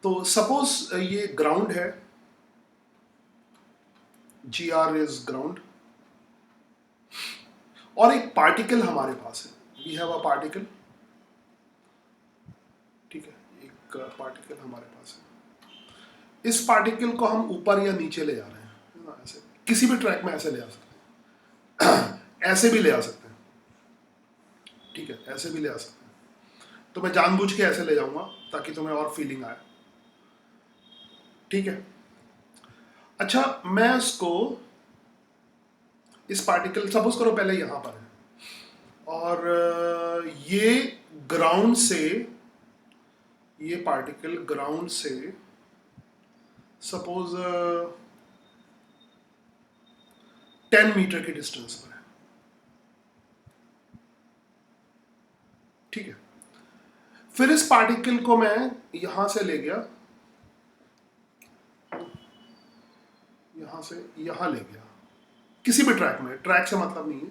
तो सपोज ये ग्राउंड है, जी आर इज ग्राउंड, और एक पार्टिकल हमारे पास है, वी हैव अ पार्टिकल, ठीक है, एक पार्टिकल हमारे पास है। इस पार्टिकल को हम ऊपर या नीचे ले जा रहे हैं, है ना, ऐसे किसी भी ट्रैक में ऐसे ले आ सकते हैं ऐसे भी ले आ सकते हैं, ठीक है, ऐसे भी ले आ सकते हैं। तो मैं जानबूझ के ऐसे ले जाऊंगा ताकि तुम्हें और फीलिंग आए, ठीक है। अच्छा, मैं उसको, इस पार्टिकल सपोज करो पहले यहां पर है, और ये ग्राउंड से, ये पार्टिकल ग्राउंड से सपोज 10 मीटर के डिस्टेंस पर है, ठीक है। फिर इस पार्टिकल को मैं यहां से ले गया, यहां से यहां ले गया, किसी भी ट्रैक में, ट्रैक से मतलब नहीं है,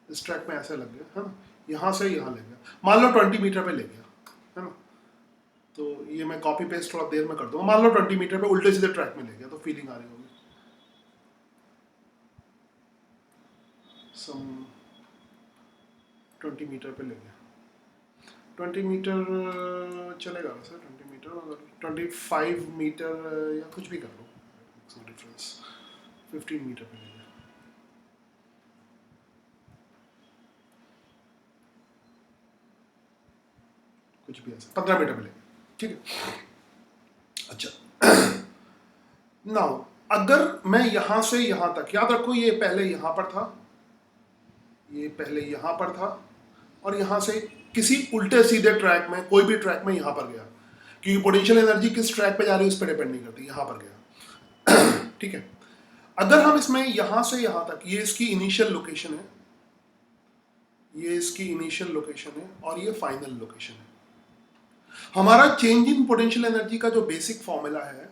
इस ट्रैक में ऐसे लग गया, है ना, यहां से यहां ले गया, मान लो 20 मीटर पे ले गया, है ना। तो ये मैं कॉपी पेस्ट थोड़ा देर में कर दूंगा, मान लो 20 मीटर पे उल्टे सीधे ट्रैक में ले गया, तो फीलिंग आ रही होगी। सम 20 मीटर पे ले गया, 20 मीटर चलेगा वैसे, 20 मीटर अगर 25 मीटर या कुछ भी कर लो, डिफरेंस 15 मीटर पे ले गया, कुछ भी ऐसा 15 मीटर पे ले गया, ठीक है। अच्छा नाउ अगर मैं यहां से यहां तक, याद रखो ये पहले यहां पर था, ये पहले यहां पर था, और यहां से किसी उल्टे सीधे ट्रैक में, कोई भी ट्रैक में यहां पर गया, क्योंकि पोटेंशियल एनर्जी किस ट्रैक पे जा रही है उस पर डिपेंड नहीं करती, यहां पर गया ठीक है। अगर हम इसमें यहां से यहां तक, ये इसकी इनिशियल लोकेशन है, ये इसकी इनिशियल लोकेशन है, और ये फाइनल लोकेशन है। हमारा चेंज इन पोटेंशियल एनर्जी का जो बेसिक फॉर्मूला है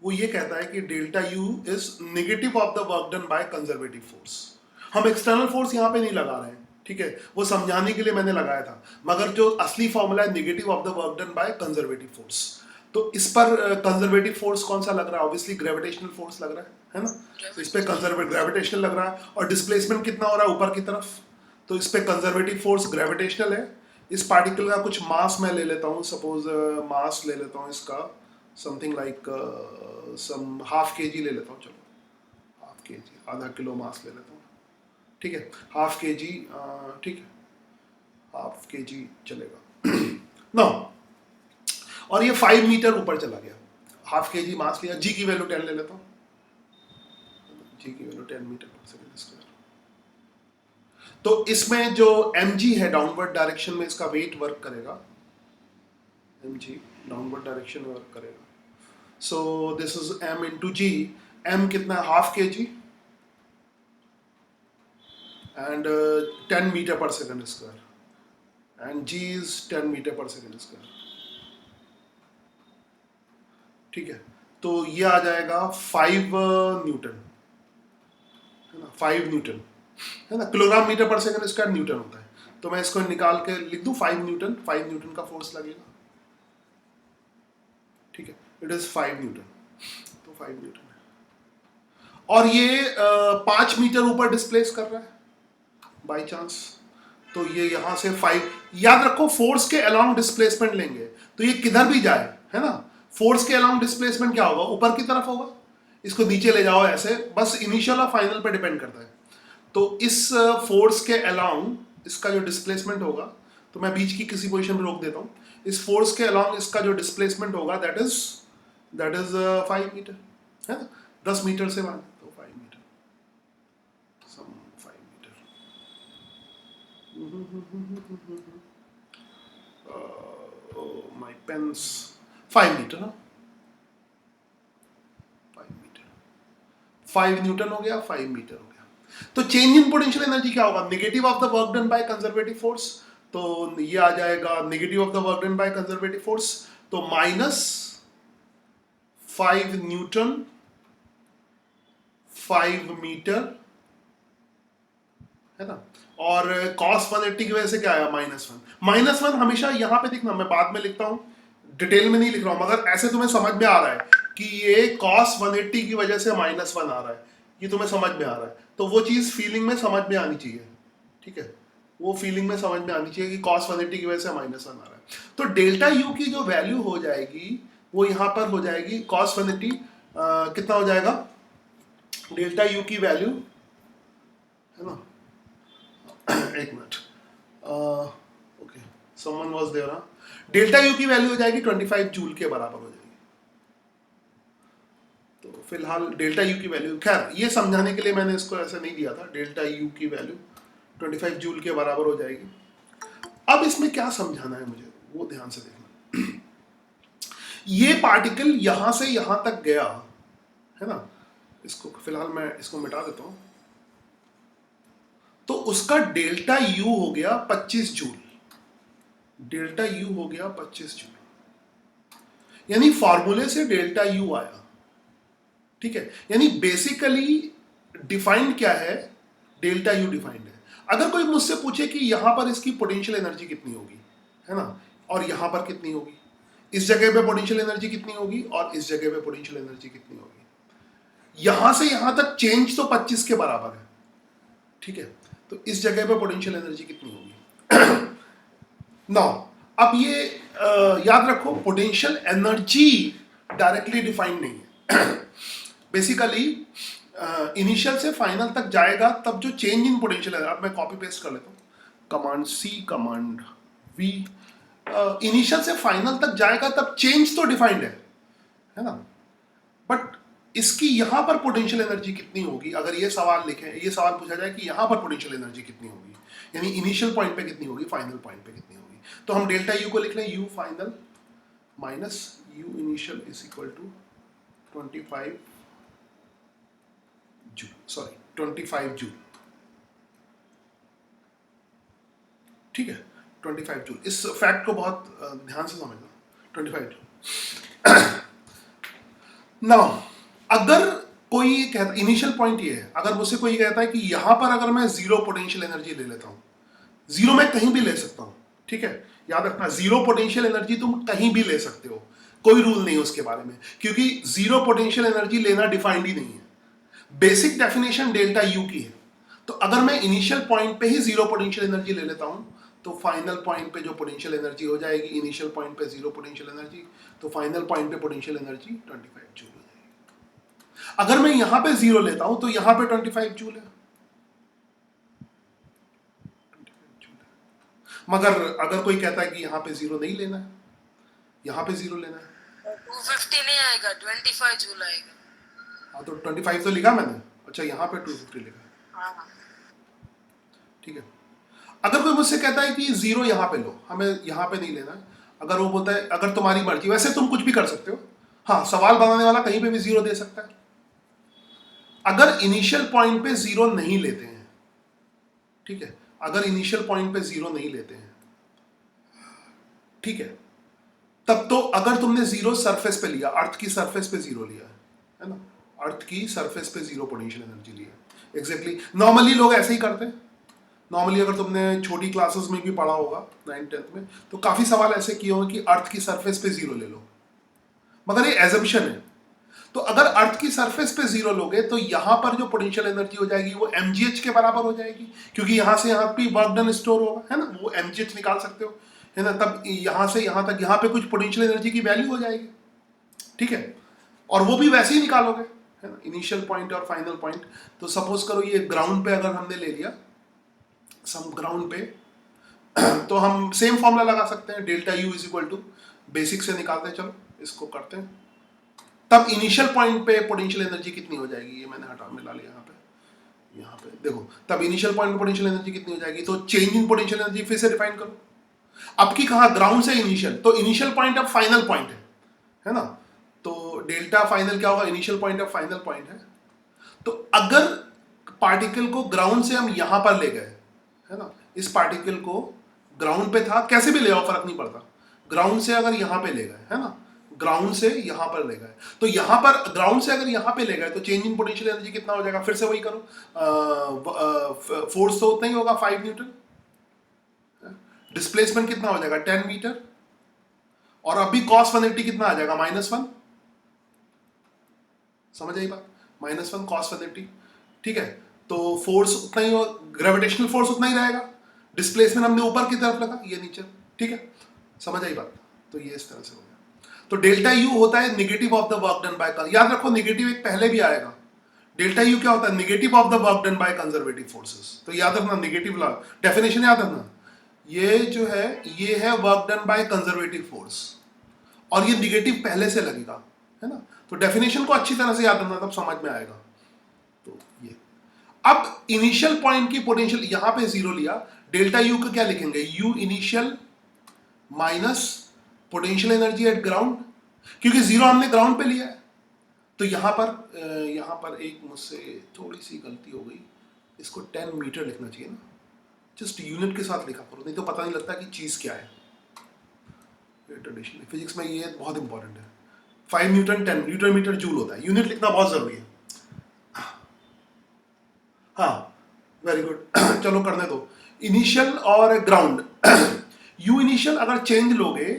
वो ये कहता है कि delta u is negative of the work done by conservative force. हम एक्सटर्नल फोर्स यहाँ पे नहीं लगा रहे हैं, ठीक है, वो समझाने के लिए मैंने लगाया था, मगर जो असली फॉर्मूला है negative of the work done by conservative force. तो इस पर कंजर्वेटिव फोर्स कौन सा लग रहा है? ऑब्वियसली ग्रेविटेशनल फोर्स लग रहा है ना, तो इस पे कंजर्वेटिव ग्रेविटेशनल लग रहा है, और डिस्प्लेसमेंट कितना हो रहा है ऊपर की तरफ, तो इस पे कंजर्वेटिव फोर्स ग्रेविटेशनल है। इस पार्टिकल का कुछ मास मैं ले लेता हूँ, सपोज मास ले लेता हूँ इसका समथिंग लाइक सम हाफ के जी ले लेता हूँ, चलो हाफ के जी, आधा किलो मास ले लेता हूँ, ठीक है, हाफ के जी, ठीक है, हाफ के जी चलेगा नो, और ये 5 मीटर ऊपर चला गया, हाफ के जी मास लिया, जी की वैल्यू 10 ले लेता हूँ, जी की वैल्यू 10 मीटर पर सेकेंड स्क्वायर। तो इसमें जो mg है डाउनवर्ड डायरेक्शन में इसका वेट वर्क करेगा, mg डाउनवर्ड डायरेक्शन में वर्क करेगा, so this is m into ji, m कितना है, हाफ के जी, एंड 10 मीटर पर second square, and g is 10 metre पर सेकेंड स्क्वायर, ठीक है। तो ये आ जाएगा 5 न्यूटन, है ना, 5 न्यूटन, है ना, किलोग्राम मीटर पर सेकेंड स्क्वायर न्यूटन होता है, तो मैं इसको निकाल के लिख दूं 5 न्यूटन, 5 न्यूटन का फोर्स लगेगा, ठीक है, इट इज 5 न्यूटन, तो 5 न्यूटन है, और ये 5 मीटर ऊपर डिस्प्लेस कर रहा है बाई चांस, तो ये यहां से 5, याद रखो फोर्स के अलोंग डिस्प्लेसमेंट लेंगे तो ये किधर भी जाए, है ना, फोर्स के अलोंग डिस्प्लेसमेंट क्या होगा, ऊपर की तरफ होगा, इसको नीचे ले जाओ ऐसे, बस इनिशियल और फाइनल पे डिपेंड करता है। तो इस फोर्स के अलोंग इसका जो डिस्प्लेसमेंट होगा, तो मैं बीच की किसी पोजीशन पे रोक देता हूँ, इस फोर्स के अलोंग इसका जो डिस्प्लेसमेंट होगा दैट इज 5 मीटर, है ना, 10 मीटर से 1, तो 5 metre, some 5 metre, my pens, 5 metre, हाँ 5 मीटर, 5 न्यूटन हो गया, 5 मीटर हो गया। तो चेंज इन पोटेंशियल एनर्जी क्या होगा, negative of the work done by conservative force, तो ये आ जाएगा negative of the work done by conservative force, तो माइनस 5 न्यूटन 5 मीटर, है ना, और cos 180 की वजह से क्या आया, -1, -1 हमेशा यहां पे दिखना, मैं बाद में लिखता हूं डिटेल में नहीं लिख रहा हूं, मगर ऐसे तुम्हें समझ में आ रहा है कि ये cos 180 की वजह से -1 आ रहा है, ये तुम्हें समझ में आ रहा है, तो वो चीज फीलिंग में समझ में आनी चाहिए, ठीक है, वो फीलिंग में समझ में आनी चाहिए कि cos 180 की वजह से -1 आ रहा है। तो डेल्टा यू की जो वैल्यू हो जाएगी वो यहां पर हो जाएगी cos 180, कितना हो जाएगा डेल्टा यू की वैल्यू, है ना, एक मिनट, okay, someone was there, delta u की वैल्यू हो जाएगी 25 जूल के बराबर हो जाएगी। तो फिलहाल डेल्टा यू की वैल्यू, खैर ये समझाने के लिए मैंने इसको ऐसे नहीं दिया था, डेल्टा यू की वैल्यू 25 जूल के बराबर हो जाएगी। अब इसमें क्या समझाना है मुझे वो ध्यान से देखना। ये पार्टिकल यहां से यहां तक गया, है ना, इसको फिलहाल मैं इसको मिटा देता हूं, तो उसका डेल्टा यू हो गया 25 जूल, डेल्टा यू हो गया 25 जूल, यानी फॉर्मूले से डेल्टा यू आया, ठीक है, यानी बेसिकली डिफाइंड क्या है, डेल्टा यू डिफाइंड है। अगर कोई मुझसे पूछे कि यहां पर इसकी पोटेंशियल एनर्जी कितनी होगी, है ना, और यहां पर कितनी होगी, इस जगह पे पोटेंशियल एनर्जी कितनी होगी और इस जगह पे पोटेंशियल एनर्जी कितनी होगी, यहां से यहां तक चेंज तो 25 के बराबर है, ठीक है, तो इस जगह पे पोटेंशियल एनर्जी कितनी होगी। नाउ अब ये याद रखो, पोटेंशियल एनर्जी डायरेक्टली डिफाइंड नहीं है। बेसिकली इनिशियल से फाइनल तक जाएगा तब जो चेंज इन पोटेंशियल है, अब मैं कॉपी पेस्ट कर लेता हूँ, command c command v, initial से फाइनल तक जाएगा तब चेंज तो डिफाइंड है ना, बट इसकी यहां पर पोटेंशियल एनर्जी कितनी होगी, अगर ये सवाल लिखें, ये सवाल पूछा जाए कि यहां पर पोटेंशियल एनर्जी कितनी होगी, यानी इनिशियल पॉइंट पे कितनी होगी, फाइनल पॉइंट पे कितनी होगी, तो हम डेल्टा यू को लिख लें, u final minus u initial is equal to 25 joule, sorry 25 joule, ठीक है, 25 जूल, इस फैक्ट को बहुत ध्यान से समझना, 25 जूल। नाउ अगर कोई ये कहता, इनिशियल पॉइंट ये है, अगर मुझसे कोई कहता है कि यहां पर अगर मैं जीरो पोटेंशियल एनर्जी ले लेता हूं, जीरो मैं कहीं भी ले सकता हूं, ठीक है, याद रखना जीरो पोटेंशियल एनर्जी तुम कहीं भी ले सकते हो, कोई रूल नहीं है उसके बारे में, क्योंकि जीरो पोटेंशियल एनर्जी लेना डिफाइंड ही नहीं है, बेसिक डेफिनेशन डेल्टा यू की है। तो अगर मैं इनिशियल पॉइंट पे ही जीरो पोटेंशियल एनर्जी ले लेता हूं, तो फाइनल पॉइंट पे जो पोटेंशियल एनर्जी हो जाएगी, इनिशियल पॉइंट पे जीरो पोटेंशियल एनर्जी, तो फाइनल पॉइंट पे पोटेंशियल एनर्जी 25 जूल हो जाएगी। अगर मैं यहां पे जीरो लेता हूं तो यहां पे 25 जूल है, मगर अगर कोई कहता है कि यहां पे जीरो नहीं लेना है, यहां पे जीरो लेना है, 250 नहीं आएगा, 25 जूल आएगा। हाँ तो 25 तो लिखा मैंने, अच्छा यहां पे 250 लिखा है, हाँ, ठीक है। अगर कोई मुझसे कहता है कि जीरो यहां पे लो, हमें यहां पे नहीं लेना है, अगर वो बोलता है अगर तुम्हारी मर्जी, वैसे तुम कुछ भी कर सकते हो, हाँ सवाल बनाने वाला कहीं पे भी जीरो दे सकता है, अगर इनिशियल पॉइंट पे जीरो नहीं लेते हैं, ठीक है, अगर इनिशियल पॉइंट पे जीरो नहीं लेते हैं, ठीक है, तब तो अगर तुमने जीरो सरफेस पे लिया, अर्थ की सरफेस पे जीरो लिया है ना, अर्थ की सरफेस पे जीरो पोटेंशियल एनर्जी लिया, एग्जैक्टली नॉर्मली लोग ऐसे ही करते हैं, नॉर्मली अगर तुमने छोटी क्लासेस में भी पढ़ा होगा 9th-10th में, तो काफी सवाल ऐसे किए होंगे कि अर्थ की सरफेस पे जीरो ले लो, मगर ये एजम्पशन है, तो अगर अर्थ की सरफेस पे जीरो लोगे तो यहां पर जो पोटेंशियल एनर्जी हो जाएगी वो mgh के बराबर हो जाएगी, क्योंकि यहां से यहां पे वर्क डन स्टोर होगा, है ना, वो mgh निकाल सकते हो, है ना, तब यहां से यहां तक यहां पे कुछ पोटेंशियल एनर्जी की वैल्यू हो जाएगी, ठीक है, और वो भी वैसे ही निकालोगे, है ना, इनिशियल पॉइंट और फाइनल पॉइंट। तो सपोज करो ये ग्राउंड पे अगर हमने ले लिया, सम ग्राउंड पे, तो हम सेम फॉर्मूला लगा सकते हैं, delta u is equal to, basic से निकालते हैं, चलो इसको करते हैं, तब इनिशियल पॉइंट पे पोटेंशियल एनर्जी कितनी हो जाएगी, ये मैंने हटा मिला लिया यहाँ पे देखो, तब इनिशियल पॉइंट पे पोटेंशियल एनर्जी कितनी हो जाएगी, तो चेंज इन पोटेंशियल एनर्जी फिर से डिफाइन करो, अब की कहा ग्राउंड से इनिशियल, तो इनिशियल पॉइंट अब फाइनल पॉइंट है ना, तो डेल्टा फाइनल क्या होगा, इनिशियल पॉइंट अब फाइनल पॉइंट है, तो अगर पार्टिकल को ग्राउंड से हम यहां पर ले गए, है ना, इस पार्टिकल को ग्राउंड पे था, कैसे भी ले आओ फर्क नहीं पड़ता, ग्राउंड से अगर यहां पे ले गए, है ना, ग्राउंड से यहां पर ले गए, तो यहां पर ग्राउंड से अगर यहां पे ले गए तो चेंज इन पोटेंशियल एनर्जी कितना हो जाएगा, फिर से वही करो, फोर्स तो उतना ही होगा 5 न्यूटन, डिस्प्लेसमेंट कितना हो जाएगा 10 मीटर, और अभी cos 180 कितना आ जाएगा, -1। समझ आई बात, -1 cos 180। ठीक है, तो फोर्स उतना ही, ग्रेविटेशनल फोर्स उतना ही रहेगा, डिस्प्लेसमेंट हमने ऊपर की तरफ लगा, ये नीचे। ठीक है, समझ आई बात। तो ये इस तरह से हो गया। तो डेल्टा यू होता है negative of the work done bye, याद रखो नेगेटिव एक पहले भी आएगा। डेल्टा यू क्या होता है, negative of the work done by conservative forces. तो याद रखना नेगेटिव, डेफिनेशन याद रखना, ये जो है ये है work done by conservative force, और ये निगेटिव पहले से लगेगा, है ना। तो डेफिनेशन को अच्छी तरह से याद रखना, तब समझ में आएगा। तो ये अब इनिशियल पॉइंट की पोटेंशियल यहां पे जीरो लिया, डेल्टा यू को क्या लिखेंगे, you initial minus potential energy at ground, क्योंकि जीरो हमने ग्राउंड पे लिया है। तो यहां पर एक मुझसे थोड़ी सी गलती हो गई, इसको 10 मीटर लिखना चाहिए ना, जस्ट यूनिट के साथ लिखा करो, नहीं तो पता नहीं लगता कि चीज क्या है। ट्रेडिशनल फिजिक्स में ये बहुत इंपॉर्टेंट है। 5 न्यूटन 10 न्यूटन मीटर जूल होता है, यूनिट लिखना बहुत जरूरी है। हाँ, वेरी गुड। चलो करने दो, इनिशियल और ग्राउंड। यू इनिशियल अगर चेंज लोगे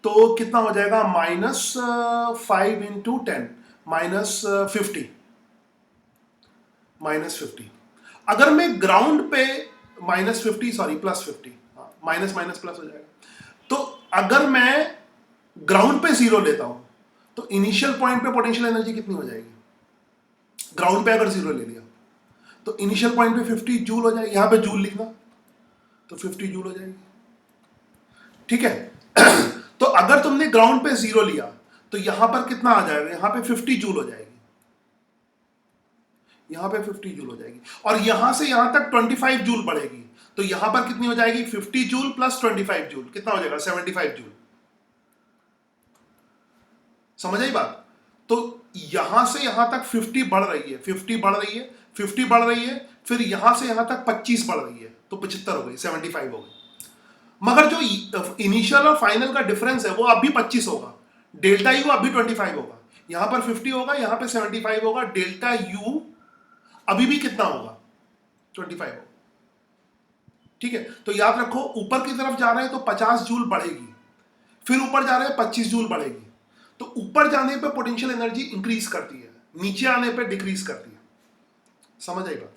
तो कितना हो जाएगा, -5 इंटू 10 -50, -50। अगर मैं ग्राउंड पे -50, सॉरी +50, माइनस माइनस प्लस हो जाएगा। तो अगर मैं ग्राउंड पे जीरो लेता हूं तो इनिशियल पॉइंट पे पोटेंशियल एनर्जी कितनी हो जाएगी, ग्राउंड पे अगर जीरो ले लिया तो इनिशियल पॉइंट पे 50 जूल हो जाएगी, यहां पे जूल लिखना, तो 50 जूल हो जाएगी। ठीक है। तो अगर तुमने ग्राउंड पे जीरो लिया तो यहां पर कितना आ जाएगा, यहां पे 50 जूल हो जाएगी, यहां पे 50 जूल हो जाएगी, और यहां से यहां तक 25 जूल बढ़ेगी, तो यहां पर कितनी हो जाएगी, 50 जूल प्लस 25 जूल, कितना हो जाएगा, 75 जूल। समझ आई बात। तो यहां से यहां तक 50 बढ़ रही है, 50 बढ़ रही है, 50 बढ़ रही है, फिर यहां से यहां तक 25 बढ़ रही है, तो 75 हो गई, 75 हो गई। मगर जो इनिशियल और फाइनल का डिफरेंस है वो अभी 25 होगा, डेल्टा यू अभी 25 होगा, यहां पर 50 होगा, यहां पे 75 होगा, डेल्टा यू अभी भी कितना होगा, 25 होगा। ठीक है, तो याद रखो ऊपर की तरफ जा रहे हैं तो 50 जूल बढ़ेगी, फिर ऊपर जा रहे हैं 25 जूल बढ़ेगी। तो ऊपर जाने पे पोटेंशियल एनर्जी इंक्रीज करती है, नीचे आने पे डिक्रीज करती है। समझ आई बात।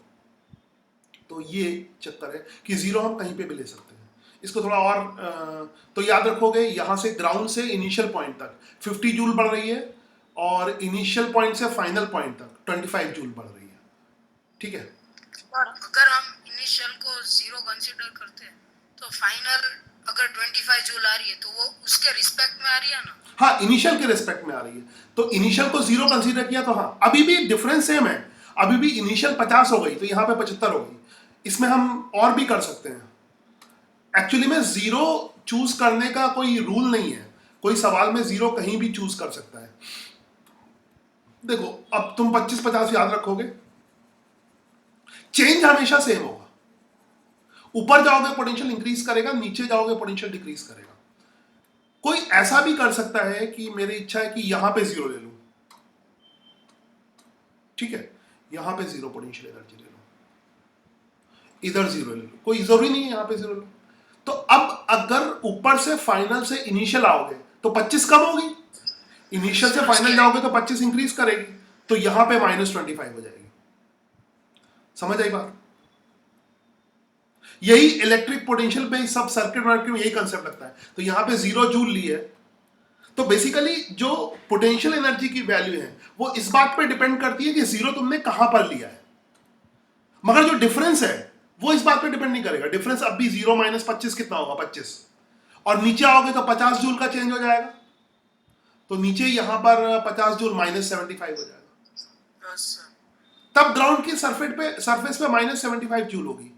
तो ये चक्कर है कि जीरो हम कहीं पे भी ले सकते हैं। इसको थोड़ा और तो याद रखोगे, यहां से ग्राउंड से इनिशियल पॉइंट तक 50 जूल बढ़ रही है, और इनिशियल पॉइंट से फाइनल पॉइंट तक 25 जूल बढ़ रही है। ठीक है, और अगर हम इनिशियल को जीरो कंसीडर करते हैं तो फाइनल अगर 25 जूल आ रही है तो वो उसके रिस्पेक्ट में आ रही है ना। हाँ, इनिशियल के रिस्पेक्ट में आ रही है, तो इनिशियल को जीरो कंसीडर किया तो हाँ, अभी भी डिफरेंस सेम है, अभी भी इनिशियल 50 हो गई तो यहाँ पे 75 हो गई। इसमें हम और भी कर सकते हैं। एक्चुअली में जीरो चूज करने का कोई रूल नहीं है, कोई सवाल में जीरो कहीं भी चूज कर सकता है। देखो अब तुम 25-50 याद रखोगे, चेंज हमेशा सेम होगा, ऊपर जाओगे पोटेंशियल इंक्रीज करेगा, नीचे जाओगे पोटेंशियल डिक्रीज करेगा। कोई ऐसा भी कर सकता है कि मेरी इच्छा है कि यहां पे जीरो ले लूं, ठीक है, यहां पे जीरो पोटेंशियल एनर्जी ले लो, इधर जीरो ले लो, कोई जरूरी नहीं है यहां पे जीरो लो। तो अब अगर ऊपर से फाइनल से इनिशियल आओगे तो 25 कम होगी, इनिशियल से फाइनल जाओगे तो 25 इंक्रीज करेगी, तो यहां पे -25 हो जाएगी। समझ आई बात। यही इलेक्ट्रिक पोटेंशियल पे सब सर्किट वर्किट में यही कंसेप्ट लगता है। तो यहां पे 0 जूल ली है, तो बेसिकली जो पोटेंशियल एनर्जी की वैल्यू है वो इस बात पे डिपेंड करती है कि जीरो तुमने कहां पर लिया है, मगर जो डिफरेंस है वो इस बात पे डिपेंड नहीं करेगा। डिफरेंस अब भी 0 - 25 कितना होगा, 25, और नीचे आओगे तो 50 जूल का चेंज हो जाएगा, तो नीचे यहां पर 50 जूल -75 हो जाएगा। तब ग्राउंड की सरफेस पे -75 जूल होगी।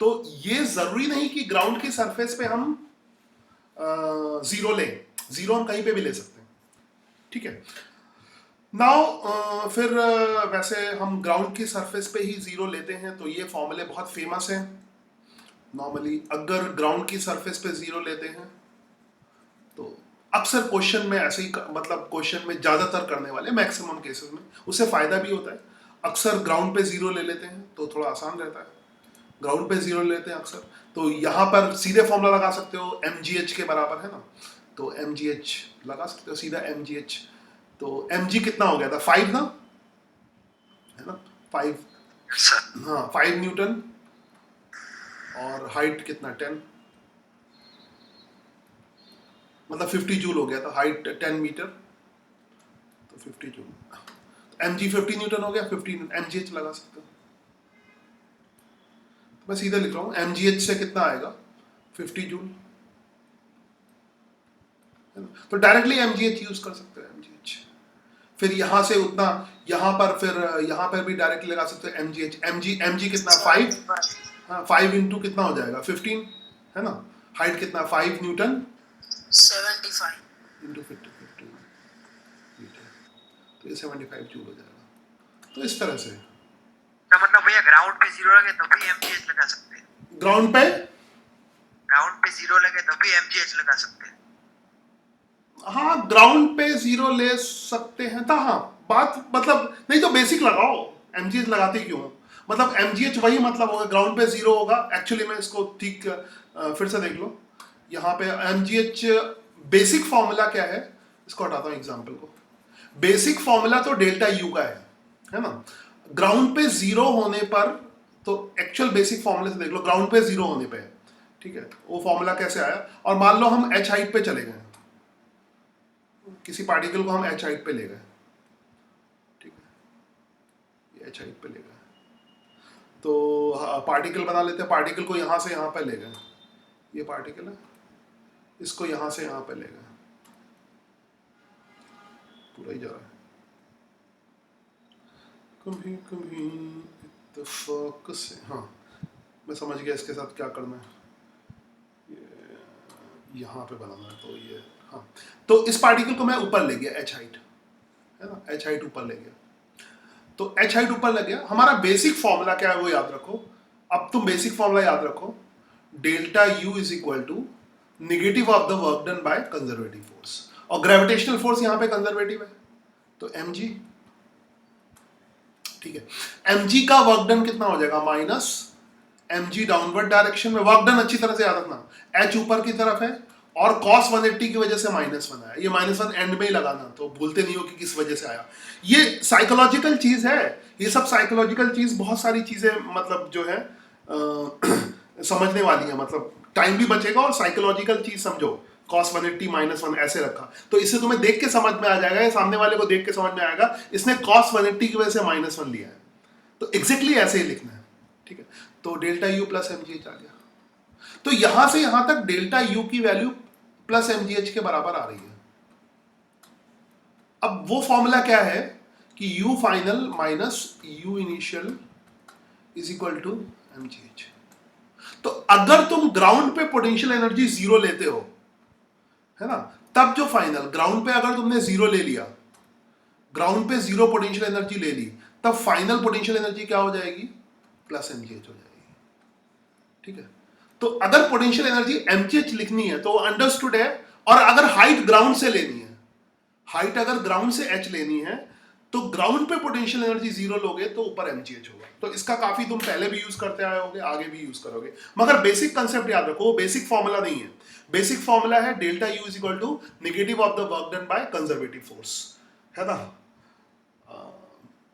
तो ये जरूरी नहीं कि ग्राउंड की सरफेस पे हम जीरो लें, जीरो हम कहीं पे भी ले सकते हैं। ठीक है, नाउ फिर वैसे हम ग्राउंड की सरफेस पे ही जीरो लेते हैं, तो ये फॉर्मूले बहुत फेमस हैं। नॉर्मली अगर ग्राउंड की सरफेस पे जीरो लेते हैं तो अक्सर क्वेश्चन में ऐसे ही, मतलब क्वेश्चन में ज्यादातर करने वाले मैक्सिमम केसेस में उससे फायदा भी होता है। अक्सर ग्राउंड पे जीरो ले लेते हैं तो थोड़ा आसान रहता है, ग्राउंड पे जीरो लेते हैं अक्सर, तो यहाँ पर सीधे फॉर्मूला लगा सकते हो, mgh के बराबर है ना, तो mgh लगा सकते हो सीधा mgh। तो mg कितना हो गया था 5 ना, है ना 5, सर हाँ 5 न्यूटन, और हाइट कितना 10, मतलब 50 जूल हो गया था, हाइट 10 मीटर तो 50 जूल। mg 50 न्यूटन हो गया, 50 mgh लगा सकते हो। मैं सीधा लिख रहा हूँ mgh से कितना आएगा 50 जूल, है ना? तो डायरेक्टली mgh यूज कर सकते हो mgh। फिर यहाँ से उतना, यहाँ पर फिर यहाँ पर भी डायरेक्टली लगा सकते हो mgh। mg कितना 5, हाँ 5 इंटू कितना हो जाएगा 15, है ना। हाइट कितना 5 न्यूटन 75। इंटू 50 मीटर, तो ये 75 जूल हो जाएगा। तो इस तरह से तो मतलब भैया ग्राउंड पे 0 लगे तो भी एमजीएच लगा सकते हैं, ग्राउंड पे, ग्राउंड पे 0 लगे तो भी एमजीएच लगा सकते हैं। हाँ ग्राउंड पे 0 ले सकते हैं था, हाँ बात मतलब नहीं तो बेसिक लगाओ, mgh लगाते क्यों हो? मतलब mgh वही मतलब होगा, ग्राउंड पे 0 होगा। एक्चुअली में इसको ठीक फिर से देख लो, यहाँ पे mgh बेसिक फॉर्मूला क्या है, इसको हटाता हूँ एग्जाम्पल को। बेसिक फॉर्मूला तो डेल्टा यू का है ना। ग्राउंड पे 0 होने पर, तो एक्चुअल बेसिक फॉर्मूले से देख लो, ग्राउंड पे 0 होने पे, ठीक है, वो फॉर्मूला कैसे आया। और मान लो हम h हाइट पे चले गए, किसी पार्टिकल को हम h हाइट पे ले गए, ठीक है, ये h हाइट पे ले गए, तो पार्टिकल बना लेते हैं। पार्टिकल को यहाँ से यहाँ पे ले गए, ये पार्टिकल है, इसको यहाँ से यहाँ पे ले गए, पूरा ही जा रहा है। कभी कभी इत्तेफाक से, हाँ मैं समझ गया इसके साथ क्या करना है, यहाँ पे बनाना है, तो ये हाँ। तो इस पार्टिकल को मैं ऊपर ले गया h हाइट, है ना, h हाइट ऊपर ले गया, तो h हाइट ऊपर लग गया। हमारा बेसिक फॉर्मूला क्या है वो याद रखो। अब तुम बेसिक फॉर्मूला याद रखो, delta u is equal to negative of the work done by conservative force, और ग्रेविटेशनल फोर्स यहाँ पे कंजर्वेटिव है, तो mg, ठीक है। mg का वर्क डन कितना हो जाएगा माइनस mg डाउनवर्ड डायरेक्शन में, वर्क डन अच्छी तरह से याद रखना, h ऊपर की तरफ है और cos 180 की वजह से -1 आया, ये -1 एंड में ही लगाना, तो भूलते नहीं हो कि किस वजह से आया। ये साइकोलॉजिकल चीज है, ये सब साइकोलॉजिकल चीज, बहुत सारी चीजें मतलब जो है समझने वाली है, मतलब टाइम भी बचेगा और साइकोलॉजिकल चीज समझो। cos 180 -1 ऐसे रखा, तो इससे तुम्हें देख के समझ में आ जाएगा, या सामने वाले को देख के समझ में आएगा इसने cos 180 की वजह से -1 लिया है, तो एग्जैक्टली ऐसे ही लिखना है, ठीक है। तो डेल्टा यू प्लस mgh आ गया, तो यहां से यहां तक डेल्टा यू की वैल्यू प्लस mgh के बराबर आ रही है। अब वो फॉर्मूला क्या है कि u final minus u initial is equal to mgh। तो अगर तुम ग्राउंड पे पोटेंशियल एनर्जी 0 लेते हो, है ना, तब जो फाइनल ग्राउंड पे अगर तुमने 0 ले लिया, ग्राउंड पे 0 पोटेंशियल एनर्जी ले ली, तब फाइनल पोटेंशियल एनर्जी क्या हो जाएगी प्लस mgh हो जाएगी, ठीक है। तो अगर पोटेंशियल एनर्जी mgh लिखनी है तो वो अंडरस्टूड है, और अगर हाइट ग्राउंड से लेनी है, हाइट अगर ग्राउंड से h लेनी है, तो ग्राउंड पे पोटेंशियल एनर्जी 0 लोगे तो ऊपर mgh होगा। तो इसका काफी तुम पहले भी यूज करते आए होगे, आगे भी यूज करोगे, मगर बेसिक कंसेप्ट याद रखो, बेसिक फॉर्मूला नहीं है। बेसिक फॉर्मूला है delta u is equal to negative of the work done by conservative force, है ना।